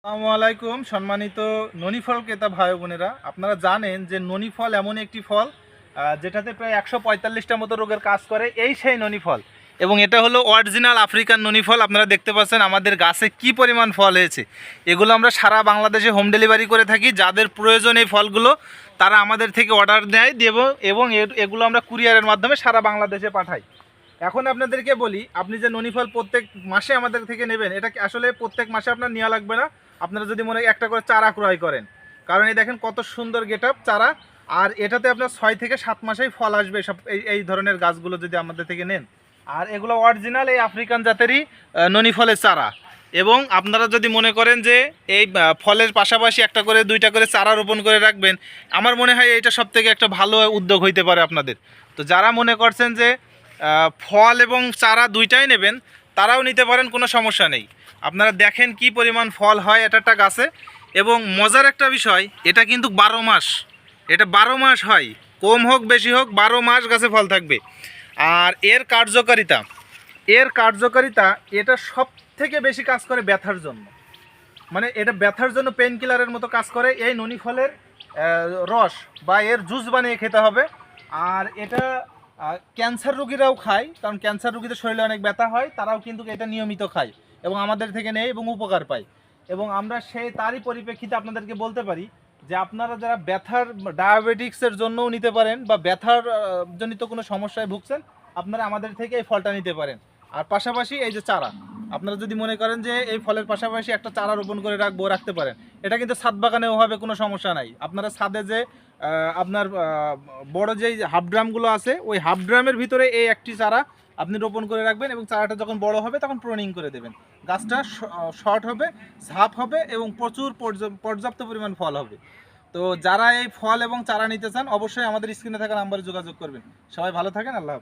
আসসালামু আলাইকুম সম্মানিত ননি ফল ক্রেতা ভাই বোনেরা, আপনারা জানেন যে ননি ফল এমন একটি ফল যেটাতে প্রায় 145টা মতো রোগের কাজ করে। এই সেই ননি ফল, এবং এটা হলো অরিজিনাল আফ্রিকান ননি ফল। আপনারা দেখতে পাচ্ছেন আমাদের গাছে কি পরিমাণ ফল হয়েছে। এগুলো আমরা সারা বাংলাদেশে হোম ডেলিভারি করে থাকি। যাদের প্রয়োজন এই ফলগুলো তারা আমাদের থেকে অর্ডার দেয় দেব, এবং এগুলো আমরা কুরিয়ারের মাধ্যমে সারা বাংলাদেশে পাঠাই। এখন আপনাদেরকে বলি, আপনি যে ননি ফল প্রত্যেক মাসে আমাদের থেকে নেবেন, এটা আসলে প্রত্যেক মাসে আপনার নেওয়া লাগবে না। আপনারা যদি মনে একটা করে চারা ক্রয় করেন, কারণ এই দেখেন কত সুন্দর গেট আপ চারা, আর এটাতে আপনার 6 থেকে 7 মাসেই ফল আসবে সব এই ধরনের গাছগুলো যদি আমাদের থেকে নেন। আর এগুলো অরিজিনাল এই আফ্রিকান জাতেরই ননি ফলের চারা। এবং আপনারা যদি মনে করেন যে এই ফলের পাশাপাশি একটা করে 2টা করে চারা রোপণ করে রাখবেন, আমার মনে হয় এটা সবথেকে একটা ভালো উদ্যোগ হইতে পারে আপনাদের। তো যারা মনে করছেন যে ফল এবং চারা দুইটাই নেবেন, তারাও নিতে পারেন, কোনো সমস্যা নেই। আপনারা দেখেন কি পরিমাণ ফল হয় একটা গাছে। এবং মজার একটা বিষয়, এটা কিন্তু 12 মাস, এটা 12 মাস হয়, কম হোক বেশি হোক 12 মাস গাছে ফল থাকবে। আর এর কার্যকারিতা এটা সব থেকে বেশি কাজ করে ব্যথার জন্য। মানে এটা ব্যথার জন্য পেন কিলারের মতো কাজ করে। এই ননি ফলের রস বা এর জুস বানিয়ে খেতে হবে। আর এটা ক্যান্সার রোগীরাও খায়, কারণ ক্যান্সার রোগীদের শরীরে অনেক ব্যথা হয়, তারাও কিন্তু এটা নিয়মিত খায় এবং আমাদের থেকে নেয় এবং উপকার পায়। এবং আমরা তারই পরিপ্রেক্ষিতে আপনাদেরকে বলতে পারি যে আপনারা যারা ব্যথার ডায়াবেটিক্সের জন্যও নিতে পারেন, বা ব্যথার জনিত কোনো সমস্যায় ভুগছেন, আপনারা আমাদের থেকে এই ফলটা নিতে পারেন। আর পাশাপাশি এই যে চারা, আপনারা যদি মনে করেন যে এই ফলের পাশাপাশি একটা চারা রোপণ করে রাখতে পারেন। এটা কিন্তু ছাদ বাগানেও হবে, কোনো সমস্যা নাই। আপনারা ছাদে যে আপনার বড় যেই হাফ ড্রামগুলো আছে, ওই হাফ ড্রামের ভিতরে এই একটি চারা আপনি রোপণ করে রাখবেন, এবং চারাটা যখন বড় হবে তখন প্রুনিং করে দেবেন। গাছটা শর্ট হবে, ঝাপ হবে, এবং প্রচুর পর্যাপ্ত পরিমাণ ফল হবে। তো যারা এই ফল এবং চারা নিতে চান, অবশ্যই আমাদের স্ক্রিনে থাকা নাম্বারে যোগাযোগ করবেন। সবাই ভালো থাকেন, আল্লাহ হাফেজ।